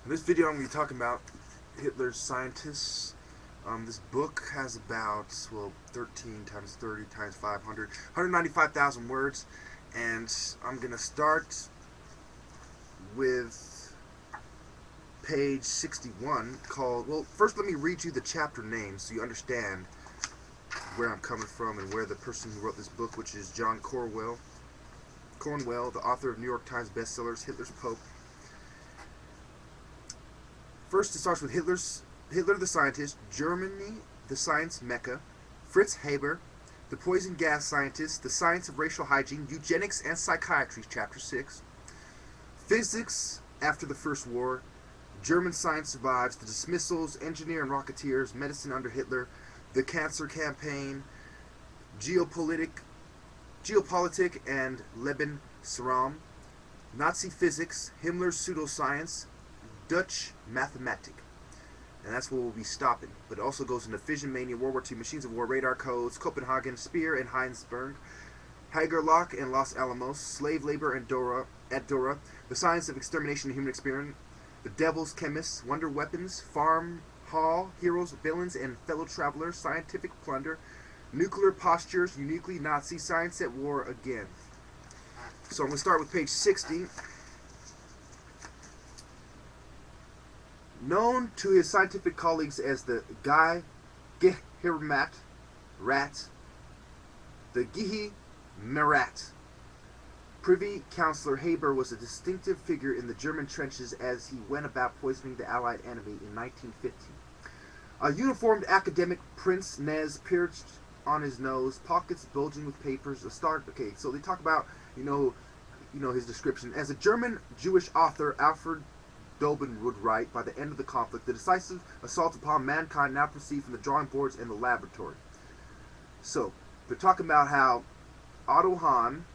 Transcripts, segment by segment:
In this video, I'm going to be talking about Hitler's scientists. This book has about, well, 13 times 30 times 500, 195,000 words, and I'm going to start with page 61 called, well, first let me read you the chapter name so you understand where I'm coming from and where the person who wrote this book, which is John Cornwell, the author of New York Times bestsellers, Hitler's Pope. First, it starts with Hitler the scientist, Germany the science mecca, Fritz Haber, the poison gas scientist, the science of racial hygiene, eugenics and psychiatry, chapter 6, physics after the First War, German science survives, the dismissals, engineer and rocketeers, medicine under Hitler, the cancer campaign, geopolitic and Leben Serum, Nazi physics, Himmler's pseudoscience, Dutch mathematic. And that's where we'll be stopping. But it also goes into fission mania, World War II, machines of war, radar codes, Copenhagen, Speer and Heinsberg, Hagerlock and Los Alamos, slave labor and Dora, the science of extermination and human experiment, the devil's chemists, wonder weapons, farm hall, heroes, villains, and fellow travelers, scientific plunder, nuclear postures, uniquely Nazi, science at war again. So I'm going to start with page 60. Known to his scientific colleagues as the Guy Gehirmat Rat, the Gihi Merat, Privy Councillor Haber was a distinctive figure in the German trenches as he went about poisoning the Allied enemy in 1915. A uniformed academic, Prince Nez, perched on his nose, pockets bulging with papers. Okay, so they talk about his description as a German Jewish author. Alfred Dolben would write, by the end of the conflict, the decisive assault upon mankind now proceed from the drawing boards and the laboratory. So, they're talking about how Otto Hahn,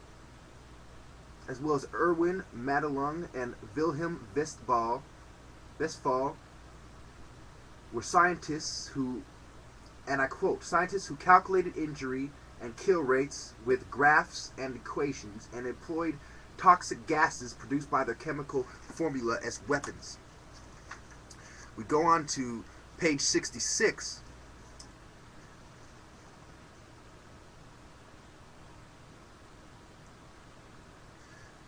as well as Erwin Madelung and Wilhelm Westphal, were scientists who, and I quote, scientists who calculated injury and kill rates with graphs and equations and employed toxic gases produced by their chemical formula as weapons. We go on to page 66.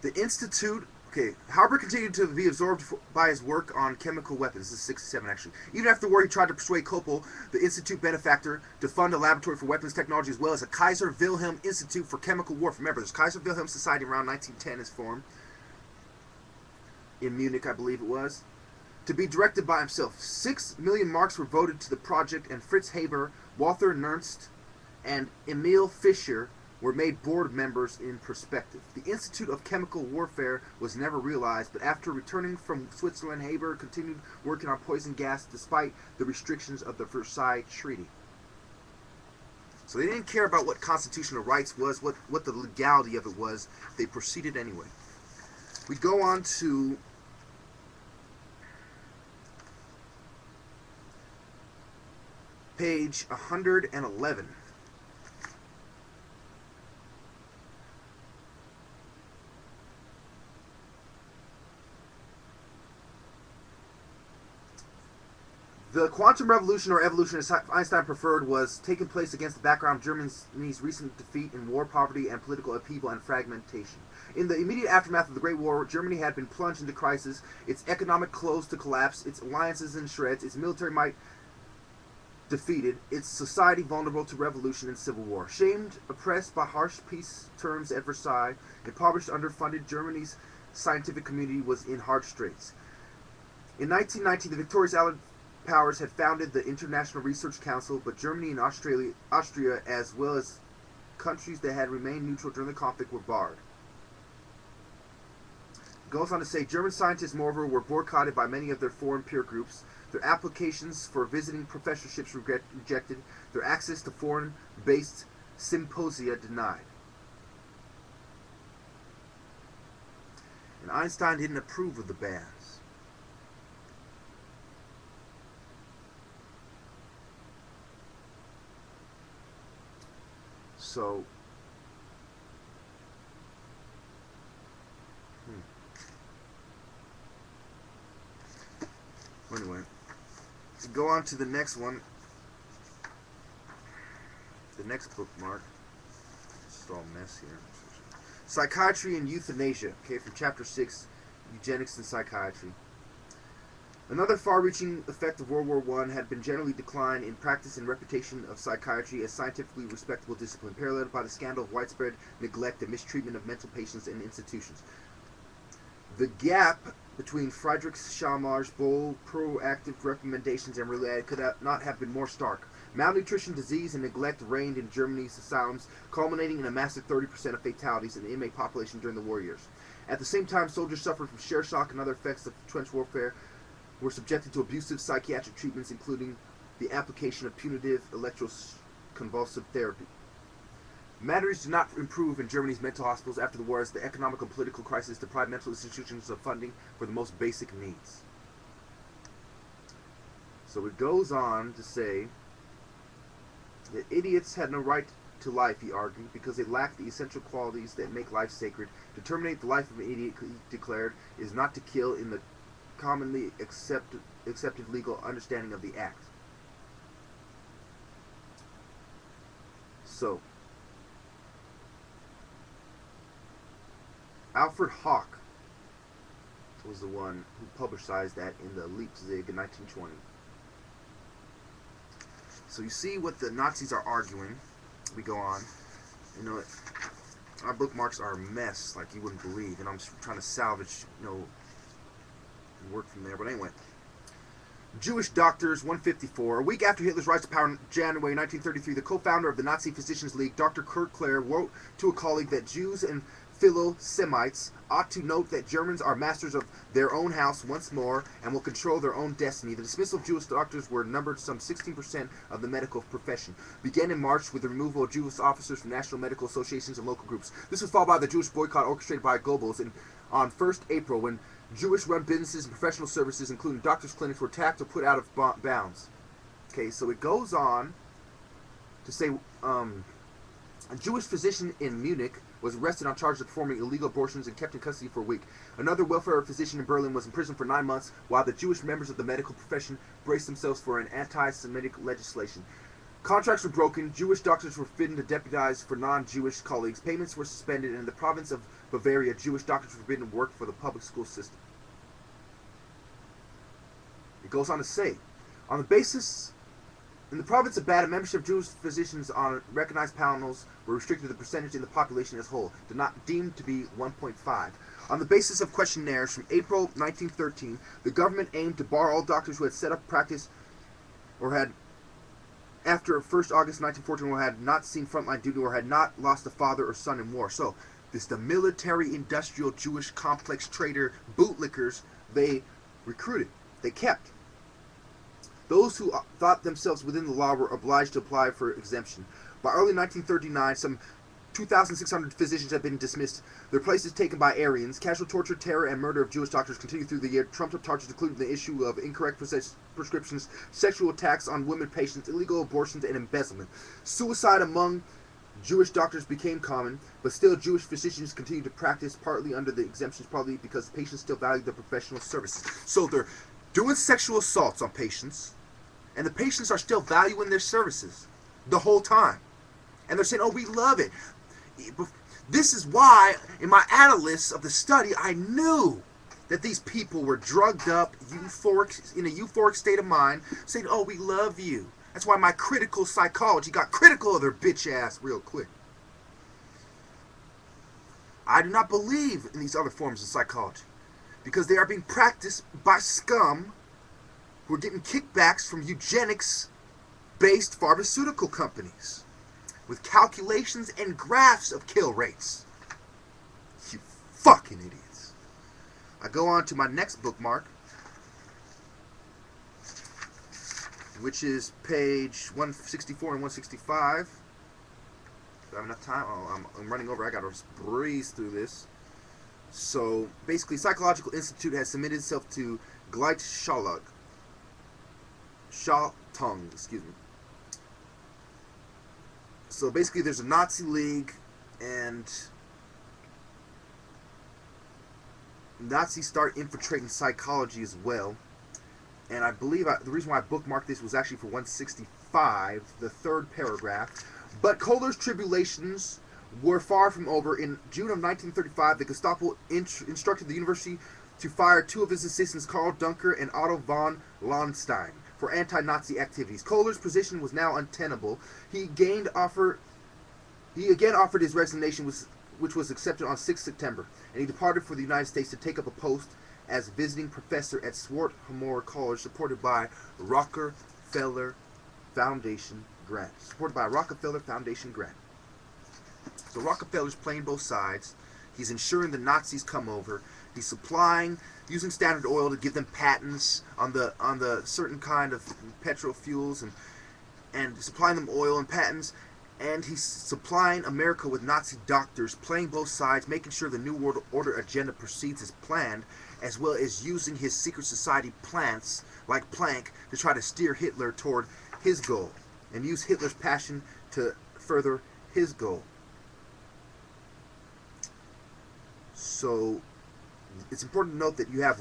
The Institute, Haber continued to be absorbed by his work on chemical weapons. This is 67, actually. Even after the war, he tried to persuade Koppel, the Institute benefactor, to fund a laboratory for weapons technology as well as a Kaiser Wilhelm Institute for Chemical Warfare. Remember, this Kaiser Wilhelm Society around 1910 is formed. In Munich, I believe it was. To be directed by himself. 6 million marks were voted to the project, and Fritz Haber, Walther Nernst, and Emil Fischer were made board members in perspective. The Institute of Chemical Warfare was never realized, but after returning from Switzerland, Haber continued working on poison gas despite the restrictions of the Versailles Treaty. So they didn't care about what constitutional rights was, what the legality of it was. They proceeded anyway. We go on to page 111. The quantum revolution, or evolution as Einstein preferred, was taking place against the background of Germany's recent defeat in war, poverty, and political upheaval and fragmentation. In the immediate aftermath of the Great War, Germany had been plunged into crisis, its economic closed to collapse, its alliances in shreds, its military might defeated, its society vulnerable to revolution and civil war. Shamed, oppressed by harsh peace terms at Versailles, impoverished, underfunded, Germany's scientific community was in hard straits. In 1919, the victorious Allied powers had founded the International Research Council, but Germany and Austria, as well as countries that had remained neutral during the conflict, were barred. It goes on to say, German scientists, moreover, were boycotted by many of their foreign peer groups, their applications for visiting professorships rejected, their access to foreign-based symposia denied. And Einstein didn't approve of the bans. So, Anyway, to go on to the next one. The next bookmark. It's all a mess here. Psychiatry and euthanasia. Okay, from chapter 6, eugenics and psychiatry. Another far-reaching effect of World War I had been generally decline in practice and reputation of psychiatry as scientifically respectable discipline, paralleled by the scandal of widespread neglect and mistreatment of mental patients in institutions. The gap between Friedrich Schallmar's bold, proactive recommendations and reality could not have been more stark. Malnutrition, disease, and neglect reigned in Germany's asylums, culminating in a massive 30% of fatalities in the inmate population during the war years. At the same time, soldiers suffered from shell shock and other effects of trench warfare, were subjected to abusive psychiatric treatments, including the application of punitive electroconvulsive therapy. Matters did not improve in Germany's mental hospitals after the war, as the economic and political crisis deprived mental institutions of funding for the most basic needs. So it goes on to say that idiots had no right to life, he argued, because they lacked the essential qualities that make life sacred. To terminate the life of an idiot, he declared, is not to kill in the commonly accepted legal understanding of the act. So, Alfred Hock was the one who publicized that in the Leipzig in 1920. So you see what the Nazis are arguing. We go on. You know, our bookmarks are a mess like you wouldn't believe, and I'm trying to salvage, work from there. But anyway, Jewish doctors, 154. A week after Hitler's rise to power in January 1933, the co-founder of the Nazi Physicians League, Dr. Kurt Clare, wrote to a colleague that Jews and Philo-Semites ought to note that Germans are masters of their own house once more and will control their own destiny. The dismissal of Jewish doctors were numbered some 16% of the medical profession. Began in March with the removal of Jewish officers from national medical associations and local groups. This was followed by the Jewish boycott orchestrated by Goebbels on 1st April, when Jewish-run businesses and professional services, including doctors' clinics, were attacked or put out of bounds. Okay, so it goes on to say a Jewish physician in Munich was arrested on charges of performing illegal abortions and kept in custody for a week. Another welfare physician in Berlin was imprisoned for 9 months, while the Jewish members of the medical profession braced themselves for an anti-Semitic legislation. Contracts were broken, Jewish doctors were forbidden to deputize for non-Jewish colleagues, payments were suspended, and in the province of Bavaria, Jewish doctors were forbidden to work for the public school system. It goes on to say, on the basis, in the province of Baden, membership of Jewish physicians on recognized panels were restricted to the percentage in the population as a whole, deemed to be 1.5. On the basis of questionnaires from April 1913, the government aimed to bar all doctors who had set up practice or had, after 1st August 1914, or had not seen frontline duty or had not lost a father or son in war. So, this the military-industrial Jewish complex trader bootlickers they recruited, they kept. Those who thought themselves within the law were obliged to apply for exemption. By early 1939, some 2,600 physicians had been dismissed, their places taken by Aryans. Casual torture, terror, and murder of Jewish doctors continued through the year. Trumped-up charges included the issue of incorrect prescriptions, sexual attacks on women patients, illegal abortions, and embezzlement. Suicide among Jewish doctors became common, but still Jewish physicians continued to practice, partly under the exemptions, partly because patients still valued their professional services. So they're doing sexual assaults on patients, and the patients are still valuing their services the whole time. And they're saying, oh, we love it. This is why, in my analysis of the study, I knew that these people were drugged up, euphoric, in a euphoric state of mind, saying, oh, we love you. That's why my critical psychology got critical of their bitch ass real quick. I do not believe in these other forms of psychology, because they are being practiced by scum who are getting kickbacks from eugenics-based pharmaceutical companies with calculations and graphs of kill rates. You fucking idiots. I go on to my next bookmark, which is page 164 and 165. Do I have enough time? Oh, I'm running over. I gotta just breeze through this. So, basically, Psychological Institute has submitted itself to Gleichschaltung, excuse me. So basically there's a Nazi league, and Nazis start infiltrating psychology as well. and I believe the reason why I bookmarked this was actually for 165, the third paragraph. But Kohler's tribulations were far from over. In June of 1935, the Gestapo instructed the university to fire two of his assistants, Karl Dunker and Otto von Lahnstein, for anti-Nazi activities. Kohler's position was now untenable. He again offered his resignation, which was accepted on 6 September, and he departed for the United States to take up a post as visiting professor at Swarthmore College, supported by Rockefeller Foundation grant. So Rockefeller's playing both sides. He's ensuring the Nazis come over. He's supplying, using Standard Oil to give them patents on the certain kind of petrol fuels, and supplying them oil and patents. And he's supplying America with Nazi doctors, playing both sides, making sure the New World Order agenda proceeds as planned, as well as using his secret society plants, like Planck, to try to steer Hitler toward his goal, and use Hitler's passion to further his goal. So, it's important to note that you have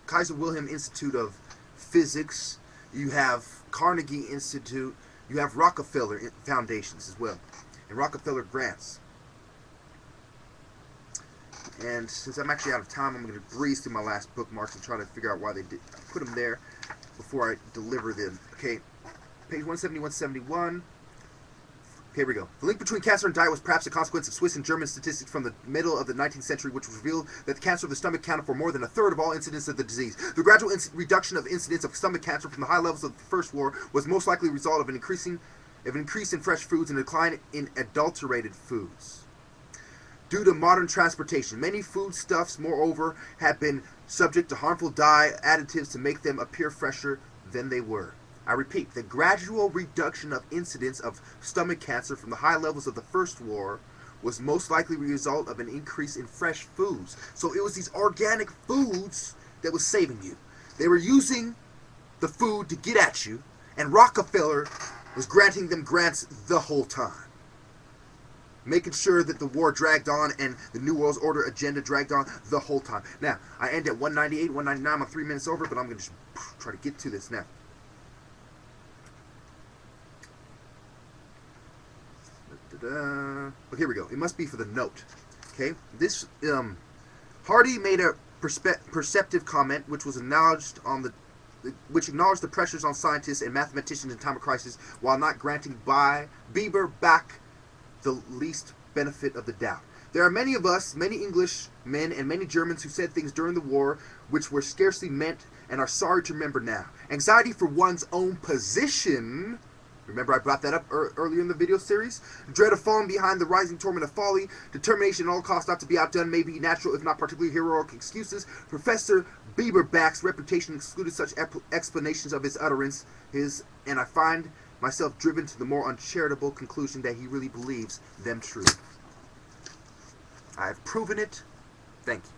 Kaiser Wilhelm Institute of Physics, you have Carnegie Institute, you have Rockefeller Foundations as well, and Rockefeller grants. And since I'm actually out of time, I'm going to breeze through my last bookmarks and try to figure out why they put them there before I deliver them. Okay, page 170, 171. Okay, here we go. The link between cancer and diet was perhaps a consequence of Swiss and German statistics from the middle of the 19th century, which revealed that the cancer of the stomach accounted for more than a third of all incidents of the disease. The gradual reduction of incidence of stomach cancer from the high levels of the First War was most likely a result of an increase in fresh foods and a decline in adulterated foods. Due to modern transportation, many foodstuffs, moreover, have been subject to harmful dye additives to make them appear fresher than they were. I repeat, the gradual reduction of incidence of stomach cancer from the high levels of the First War was most likely a result of an increase in fresh foods. So it was these organic foods that was saving you. They were using the food to get at you, and Rockefeller was granting them grants the whole time, making sure that the war dragged on and the New World Order agenda dragged on the whole time. Now, I end at 198, 199. I'm 3 minutes over, but I'm going to just try to get to this now. Okay, here we go. It must be for the note. Okay, this Hardy made a perceptive comment, which acknowledged the pressures on scientists and mathematicians in time of crisis, while not granting Bieber back the least benefit of the doubt. There are many of us, many English men and many Germans, who said things during the war which were scarcely meant and are sorry to remember now. Anxiety for one's own position. Remember I brought that up earlier in the video series? Dread of falling behind the rising torment of folly. Determination at all costs not to be outdone may be natural, if not particularly heroic excuses. Professor Bieberback's reputation excluded such explanations of his utterance, and I find myself driven to the more uncharitable conclusion that he really believes them true. I have proven it. Thank you.